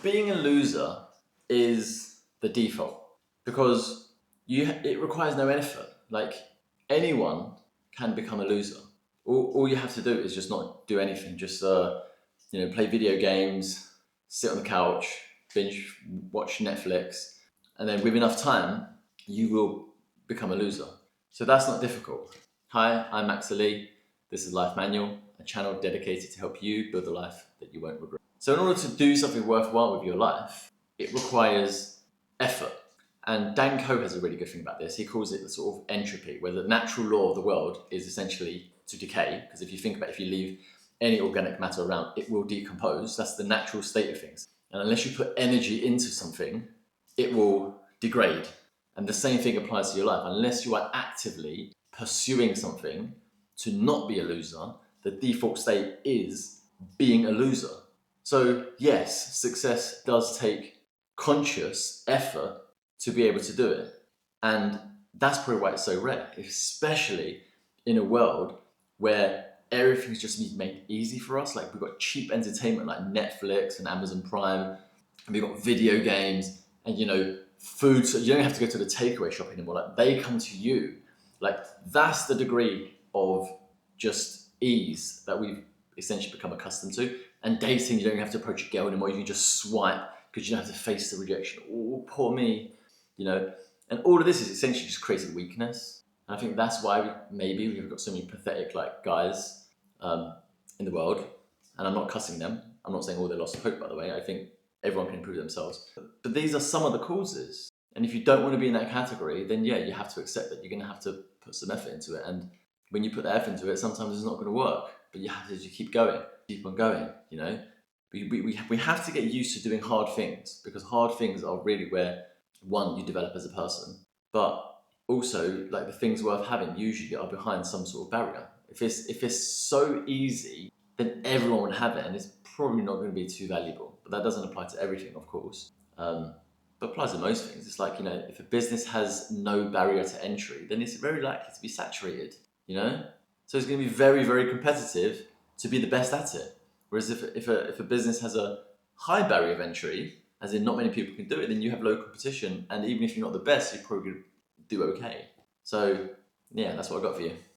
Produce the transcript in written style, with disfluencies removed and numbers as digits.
being a loser is the default because it requires no effort. Like anyone can become a loser. All you have to do is just not do anything. Just play video games, sit on the couch, binge watch Netflix, and then with enough time, you will become a loser. So that's not difficult. Hi, I'm Max Ali. This is Life Manual, a channel dedicated to help you build a life that you won't regret. So in order to do something worthwhile with your life, it requires effort. And Dan Coe has a really good thing about this. He calls it the sort of entropy, where the natural law of the world is essentially to decay. Because if you think about it, if you leave any organic matter around, it will decompose. That's the natural state of things. And unless you put energy into something, it will degrade. And the same thing applies to your life. Unless you are actively pursuing something to not be a loser, the default state is being a loser. So yes, success does take conscious effort to be able to do it. And that's probably why it's so rare, especially in a world where everything's just made easy for us. Like we've got cheap entertainment like Netflix and Amazon Prime, and we've got video games and food. So you don't have to go to the takeaway shop anymore. Like they come to you. Like that's the degree of just ease that we've essentially become accustomed to. And dating, you don't have to approach a girl anymore. You can just swipe because you don't have to face the rejection. Oh, poor me, And all of this is essentially just creating weakness. And I think that's why we've got so many pathetic guys in the world. And I'm not cussing them. I'm not saying all they lost hope, by the way. I think everyone can improve themselves. But these are some of the causes. And if you don't want to be in that category, then yeah, you have to accept that you're going to have to put some effort into it. And when you put the effort into it, sometimes it's not going to work. But you have to just keep going, keep on going, We have to get used to doing hard things because hard things are really where, one, you develop as a person, but also like the things worth having usually are behind some sort of barrier. If it's so easy, then everyone would have it and it's probably not going to be too valuable. But that doesn't apply to everything, of course. But applies to most things. It's like, if a business has no barrier to entry, then it's very likely to be saturated, So it's going to be very, very competitive to be the best at it. Whereas if a business has a high barrier of entry, as in not many people can do it, then you have low competition. And even if you're not the best, you're probably going to do okay. So yeah, that's what I got for you.